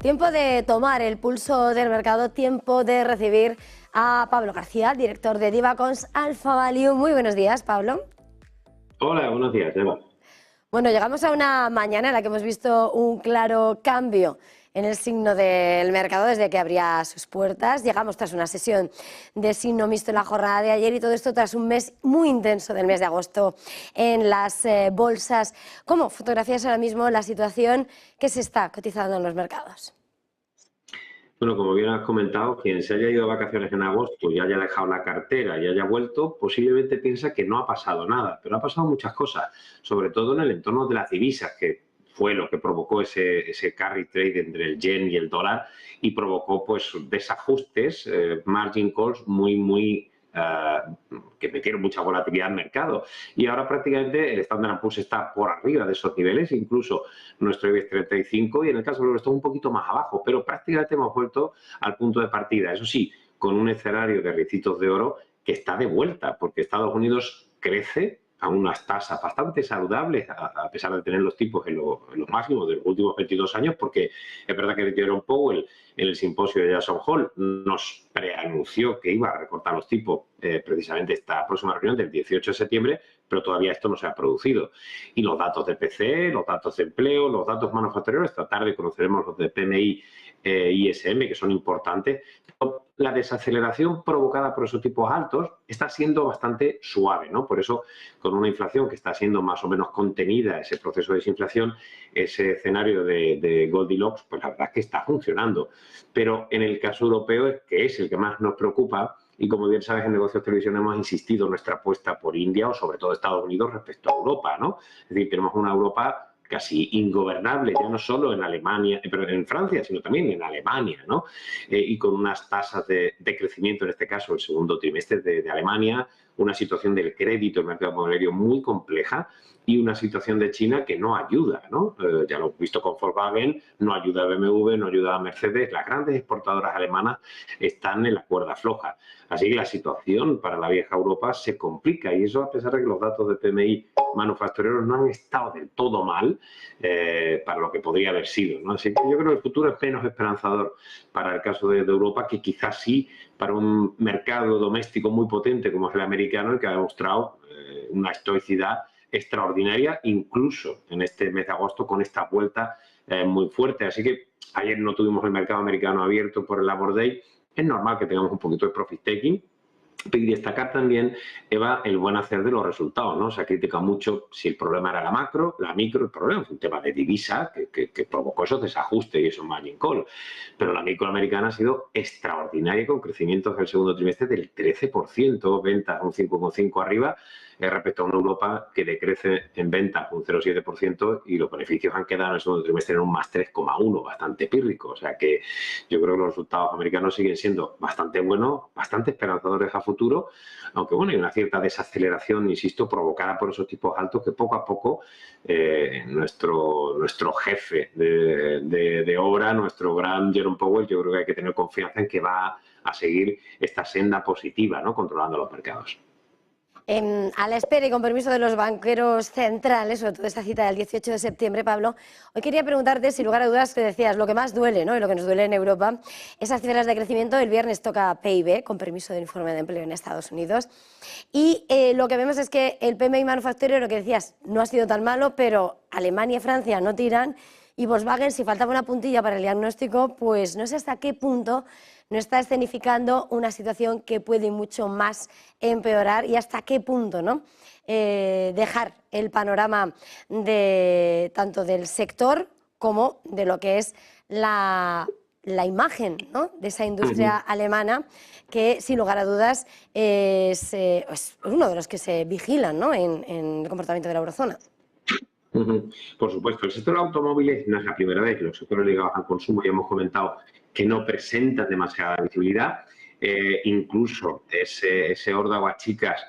Tiempo de tomar el pulso del mercado, tiempo de recibir a Pablo García, director de Divacons Alpha Value. Muy buenos días, Pablo. Hola, buenos días, Eva. Bueno, llegamos a una mañana en la que hemos visto un claro cambio en el signo del mercado desde que abría sus puertas. Llegamos tras una sesión de signo mixto en la jornada de ayer y todo esto tras un mes muy intenso del mes de agosto en las bolsas. ¿Cómo fotografías ahora mismo la situación que se está cotizando en los mercados? Bueno, como bien has comentado, quien se haya ido de vacaciones en agosto y haya dejado la cartera y haya vuelto, posiblemente piensa que no ha pasado nada, pero ha pasado muchas cosas, sobre todo en el entorno de las divisas, que fue lo que provocó ese carry trade entre el yen y el dólar y provocó pues desajustes, margin calls muy que metieron mucha volatilidad al mercado. Y ahora prácticamente el Standard & Poor's está por arriba de esos niveles, incluso nuestro IBEX 35, y en el caso de Euro está un poquito más abajo, pero prácticamente hemos vuelto al punto de partida. Eso sí, con un escenario de ricitos de oro que está de vuelta, porque Estados Unidos crece a unas tasas bastante saludables, a pesar de tener los tipos en los máximos de los últimos 22 años, porque es verdad que Jerome Powell en el simposio de Jackson Hole nos preanunció que iba a recortar los tipos precisamente esta próxima reunión del 18 de septiembre, pero todavía esto no se ha producido. Y los datos de PCE, los datos de empleo, los datos manufactureros, esta tarde conoceremos los de PMI ISM, que son importantes. La desaceleración provocada por esos tipos altos está siendo bastante suave, ¿no? Por eso, con una inflación que está siendo más o menos contenida, ese proceso de desinflación, ese escenario de Goldilocks, pues la verdad es que está funcionando. Pero en el caso europeo, que es el que más nos preocupa, y como bien sabes, en Negocios Televisión hemos insistido en nuestra apuesta por India o sobre todo Estados Unidos respecto a Europa, ¿no? Es decir, tenemos una Europa casi ingobernable, ya no solo en Alemania, pero en Francia, sino también en Alemania, ¿no? Y con unas tasas de crecimiento, en este caso el segundo trimestre de Alemania, una situación del crédito en el mercado inmobiliario muy compleja y una situación de China que no ayuda, ¿no? Ya lo hemos visto con Volkswagen, no ayuda a BMW, no ayuda a Mercedes, las grandes exportadoras alemanas están en la cuerda floja. Así que la situación para la vieja Europa se complica y eso a pesar de que los datos de PMI manufactureros no han estado del todo mal para lo que podría haber sido, ¿no? Así que yo creo que el futuro es menos esperanzador para el caso de Europa que quizás sí para un mercado doméstico muy potente como es el americano y que ha demostrado una estoicidad extraordinaria, incluso en este mes de agosto con esta vuelta muy fuerte. Así que ayer no tuvimos el mercado americano abierto por el Labor Day. Es normal que tengamos un poquito de profit taking. Y destacar también, Eva, el buen hacer de los resultados, ¿no? Se ha criticado mucho si el problema era la macro, la micro, el problema es un tema de divisa que provocó esos desajustes y esos margin call. Pero la micro americana ha sido extraordinaria con crecimientos del segundo trimestre del 13%, ventas un 5,5% arriba, respecto a una Europa que decrece en ventas un 0,7% y los beneficios han quedado en el segundo trimestre en un más 3,1%, bastante pírrico. O sea que yo creo que los resultados americanos siguen siendo bastante buenos, bastante esperanzadores a futuro, aunque bueno, hay una cierta desaceleración, insisto, provocada por esos tipos altos que poco a poco nuestro jefe de obra, nuestro gran Jerome Powell, yo creo que hay que tener confianza en que va a seguir esta senda positiva, ¿no? Controlando los mercados. A la espera y con permiso de los banqueros centrales, sobre todo esta cita del 18 de septiembre, Pablo, hoy quería preguntarte, sin lugar a dudas, que decías, lo que más duele, ¿no? Y lo que nos duele en Europa, esas cifras de crecimiento. El viernes toca PIB, con permiso del informe de empleo en Estados Unidos. Y lo que vemos es que el PMI manufacturero, lo que decías, no ha sido tan malo, pero Alemania y Francia no tiran. Y Volkswagen, si faltaba una puntilla para el diagnóstico, pues no sé hasta qué punto no está escenificando una situación que puede mucho más empeorar y hasta qué punto, ¿no? Dejar el panorama de tanto del sector como de lo que es la imagen, ¿no? De esa industria alemana que, sin lugar a dudas, es uno de los que se vigilan, ¿no? en el comportamiento de la eurozona. Por supuesto, el sector automóviles no es la primera vez que los sectores ligados al consumo ya hemos comentado que no presentan demasiada visibilidad, incluso ese órdago a chicas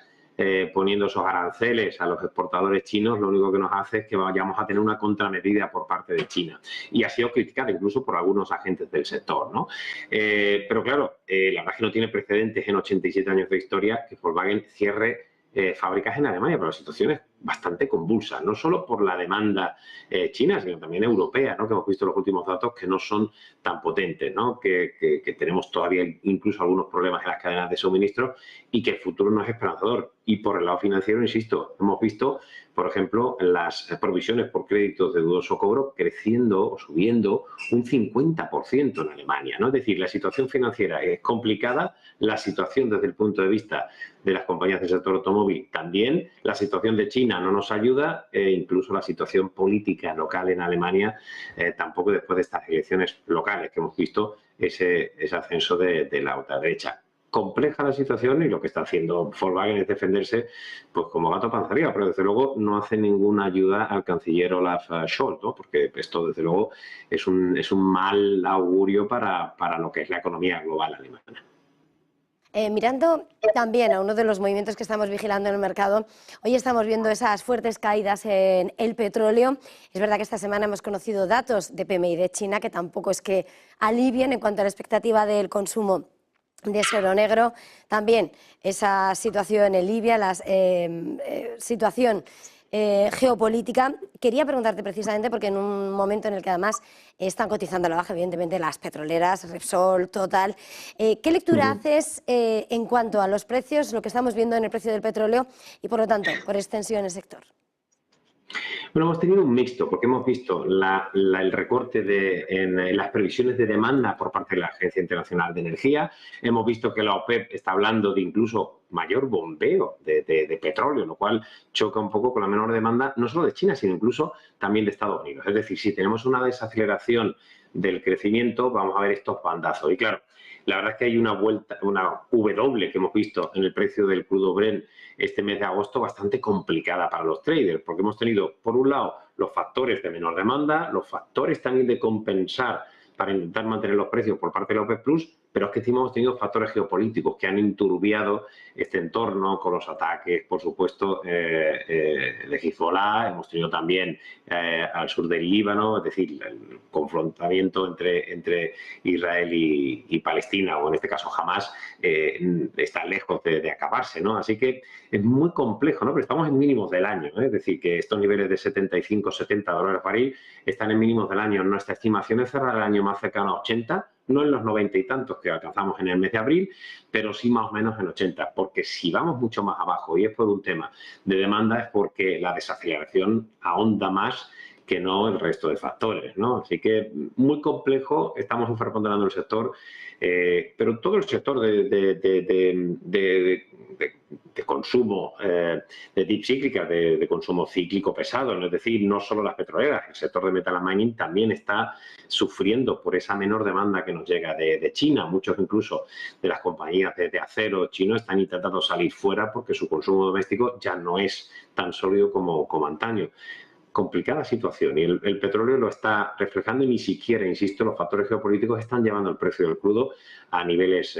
poniendo esos aranceles a los exportadores chinos, lo único que nos hace es que vayamos a tener una contramedida por parte de China. Y ha sido criticada incluso por algunos agentes del sector, ¿no? Pero claro, la verdad es que no tiene precedentes en 87 años de historia que Volkswagen cierre fábricas en Alemania, pero la situación es bastante convulsa, no solo por la demanda china, sino también europea, ¿no? Que hemos visto los últimos datos que no son tan potentes, ¿no? Que tenemos todavía incluso algunos problemas en las cadenas de suministro y que el futuro no es esperanzador. Y por el lado financiero, insisto, hemos visto, por ejemplo, las provisiones por créditos de dudoso cobro creciendo o subiendo un 50% en Alemania, ¿no? Es decir, la situación financiera es complicada, la situación desde el punto de vista de las compañías del sector automóvil también, la situación de China no nos ayuda e incluso la situación política local en Alemania tampoco, después de estas elecciones locales que hemos visto ese ascenso de la ultraderecha. Compleja la situación y lo que está haciendo Volkswagen es defenderse pues como gato panza arriba, pero desde luego no hace ninguna ayuda al canciller Olaf Scholz, ¿no? Porque esto desde luego es un mal augurio para lo que es la economía global alemana. Mirando también a uno de los movimientos que estamos vigilando en el mercado, hoy estamos viendo esas fuertes caídas en el petróleo. Es verdad que esta semana hemos conocido datos de PMI de China que tampoco es que alivien en cuanto a la expectativa del consumo de ese oro negro. También esa situación en Libia, la situación geopolítica. Quería preguntarte precisamente porque en un momento en el que además están cotizando a la baja, evidentemente, las petroleras, Repsol, Total. ¿Qué lectura haces en cuanto a los precios, lo que estamos viendo en el precio del petróleo y, por lo tanto, por extensión, el sector? Bueno, hemos tenido un mixto, porque hemos visto el recorte en las previsiones de demanda por parte de la Agencia Internacional de Energía. Hemos visto que la OPEP está hablando de incluso mayor bombeo de petróleo, lo cual choca un poco con la menor demanda, no solo de China, sino incluso también de Estados Unidos. Es decir, si tenemos una desaceleración del crecimiento, vamos a ver estos bandazos. Y claro, la verdad es que hay una W que hemos visto en el precio del crudo Brent este mes de agosto bastante complicada para los traders, porque hemos tenido, por un lado, los factores de menor demanda, los factores también de compensar para intentar mantener los precios por parte de la OPEP+, pero es que encima hemos tenido factores geopolíticos que han enturbiado este entorno con los ataques, por supuesto, de Hezbollah. Hemos tenido también al sur del Líbano, es decir, el confrontamiento entre Israel y Palestina, o en este caso Hamas, está lejos de acabarse, ¿no? Así que es muy complejo, ¿no? Pero estamos en mínimos del año, ¿eh? Es decir, que estos niveles de 75, 70 dólares barril están en mínimos del año. Nuestra estimación es cerrar el año más cercano a 80, no en los 90 y tantos que alcanzamos en el mes de abril, pero sí más o menos en 80, porque si vamos mucho más abajo y es por un tema de demanda, es porque la desaceleración ahonda más que no el resto de factores, ¿no? Así que muy complejo, estamos superponderando el sector, pero todo el sector de consumo, de deep cíclica, de consumo cíclico pesado, es decir, no solo las petroleras, el sector de metal and mining también está sufriendo por esa menor demanda que nos llega de China. Muchos incluso de las compañías de acero chino están intentando salir fuera porque su consumo doméstico ya no es tan sólido como antaño. Complicada situación y el petróleo lo está reflejando y ni siquiera, insisto, los factores geopolíticos están llevando el precio del crudo a niveles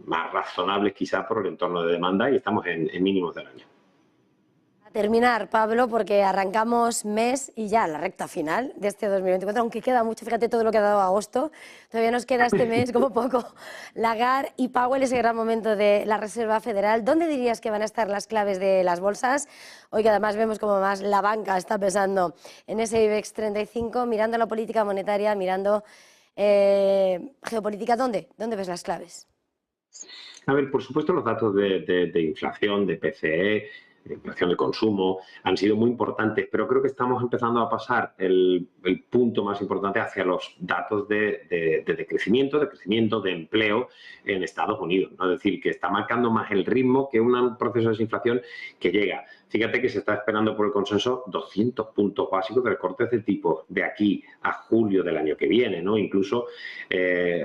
más razonables quizá por el entorno de demanda y estamos en mínimos del año. Terminar, Pablo, porque arrancamos mes y ya la recta final de este 2024, aunque queda mucho, fíjate todo lo que ha dado agosto, todavía nos queda este mes como poco. Lagarde y Powell, ese gran momento de la Reserva Federal. ¿Dónde dirías que van a estar las claves de las bolsas? Hoy que además vemos como más la banca está pesando en ese IBEX 35, mirando la política monetaria, mirando geopolítica, ¿dónde ves las claves? A ver, por supuesto los datos de inflación, de PCE, de inflación de consumo, han sido muy importantes, pero creo que estamos empezando a pasar el punto más importante hacia los datos de crecimiento, de empleo en Estados Unidos, ¿no? Es decir, que está marcando más el ritmo que un proceso de desinflación que llega. Fíjate que se está esperando por el consenso 200 puntos básicos de recortes de tipos de aquí a julio del año que viene, ¿no? Incluso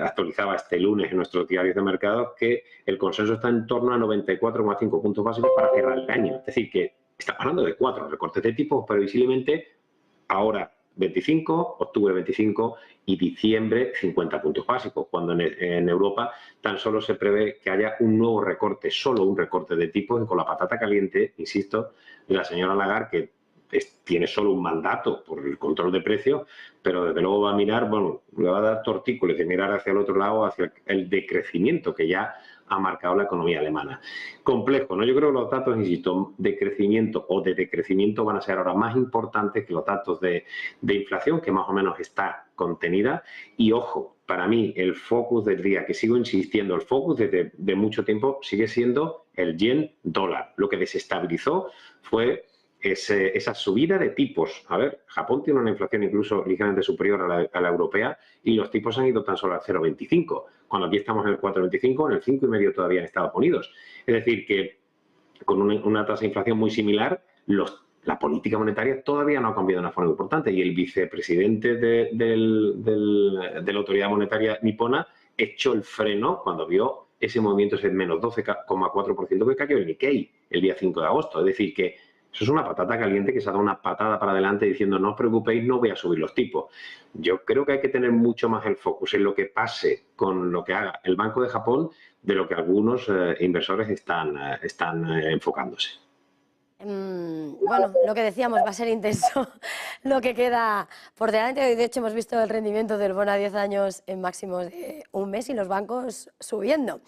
actualizaba este lunes en nuestros diarios de mercados que el consenso está en torno a 94,5 puntos básicos para cerrar el año. Es decir, que está hablando de 4 recortes de tipos previsiblemente ahora 25, octubre 25 y diciembre 50 puntos básicos, cuando en Europa tan solo se prevé que haya un nuevo recorte, solo un recorte de tipos, y con la patata caliente, insisto, de la señora Lagarde, que tiene solo un mandato por el control de precios, pero desde luego va a mirar, bueno, le va a dar tortícolis de mirar hacia el otro lado, hacia el decrecimiento que ya ha marcado la economía alemana. Complejo, ¿no? Yo creo que los datos, insisto, de crecimiento o de decrecimiento van a ser ahora más importantes que los datos de inflación, que más o menos está contenida. Y ojo, para mí el focus del día, que sigo insistiendo, el focus desde de mucho tiempo sigue siendo el yen dólar. Lo que desestabilizó fue esa subida de tipos. A ver, Japón tiene una inflación incluso ligeramente superior a la europea y los tipos han ido tan solo al 0,25, cuando aquí estamos en el 4,25, en el 5,5 todavía en Estados Unidos. Es decir, que con una tasa de inflación muy similar, la política monetaria todavía no ha cambiado de una forma importante y el vicepresidente de la autoridad monetaria nipona echó el freno cuando vio ese movimiento, ese menos 12,4% que cayó el Nikkei el día 5 de agosto. Es decir, que eso es una patata caliente que se ha dado una patada para adelante diciendo no os preocupéis, no voy a subir los tipos. Yo creo que hay que tener mucho más el focus en lo que pase con lo que haga el Banco de Japón de lo que algunos inversores están enfocándose. Bueno, lo que decíamos, va a ser intenso lo que queda por delante. Hoy, de hecho, hemos visto el rendimiento del bono a 10 años en máximos de un mes y los bancos subiendo.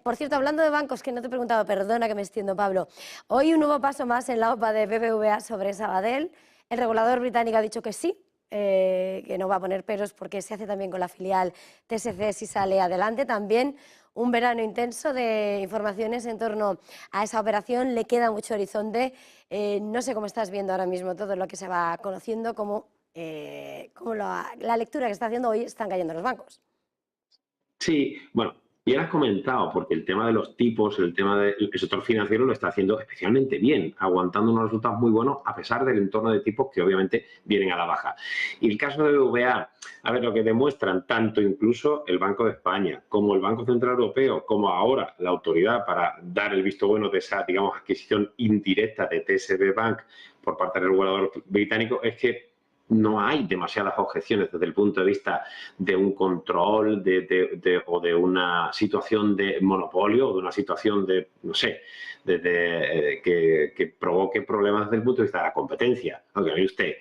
Por cierto, hablando de bancos, que no te he preguntado, perdona que me extiendo, Pablo. Hoy un nuevo paso más en la OPA de BBVA sobre Sabadell. El regulador británico ha dicho que sí, que no va a poner peros porque se hace también con la filial TSC si sale adelante. También un verano intenso de informaciones en torno a esa operación, le queda mucho horizonte. No sé cómo estás viendo ahora mismo todo lo que se va conociendo, cómo la lectura que está haciendo hoy están cayendo los bancos. Sí, bueno, bien has comentado, porque el tema de los tipos, el tema del sector financiero lo está haciendo especialmente bien, aguantando unos resultados muy buenos a pesar del entorno de tipos que obviamente vienen a la baja. Y el caso de BBVA, a ver, lo que demuestran tanto incluso el Banco de España como el Banco Central Europeo, como ahora la autoridad para dar el visto bueno de esa, digamos, adquisición indirecta de TSB Bank por parte del regulador británico, es que no hay demasiadas objeciones desde el punto de vista de un control o de una situación de monopolio o de una situación de, no sé, que provoque problemas desde el punto de vista de la competencia. Aunque mire usted,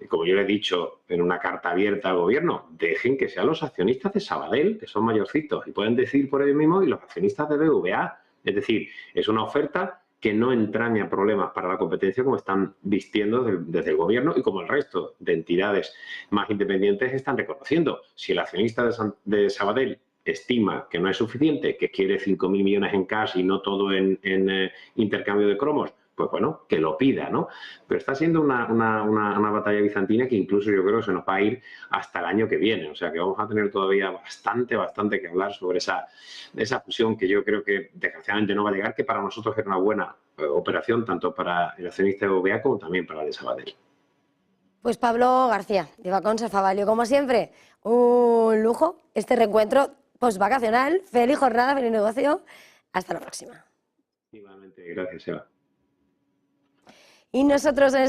como yo le he dicho en una carta abierta al gobierno, dejen que sean los accionistas de Sabadell, que son mayorcitos, y pueden decidir por ellos mismos, y los accionistas de BBVA. Es decir, es una oferta que no entraña problemas para la competencia como están vistiendo desde el gobierno y como el resto de entidades más independientes están reconociendo. Si el accionista de Sabadell estima que no es suficiente, que quiere 5.000 millones en cash y no todo en intercambio de cromos, pues bueno, que lo pida, ¿no? Pero está siendo una batalla bizantina que incluso yo creo que se nos va a ir hasta el año que viene. O sea que vamos a tener todavía bastante que hablar sobre esa fusión que yo creo que desgraciadamente no va a llegar, que para nosotros era una buena operación, tanto para el accionista de BBVA como también para el de Sabadell. Pues Pablo García, de Banconsa Favalio, como siempre, un lujo este reencuentro postvacacional. Feliz jornada, feliz negocio. Hasta la próxima. Igualmente, gracias, Eva. Y nosotros en este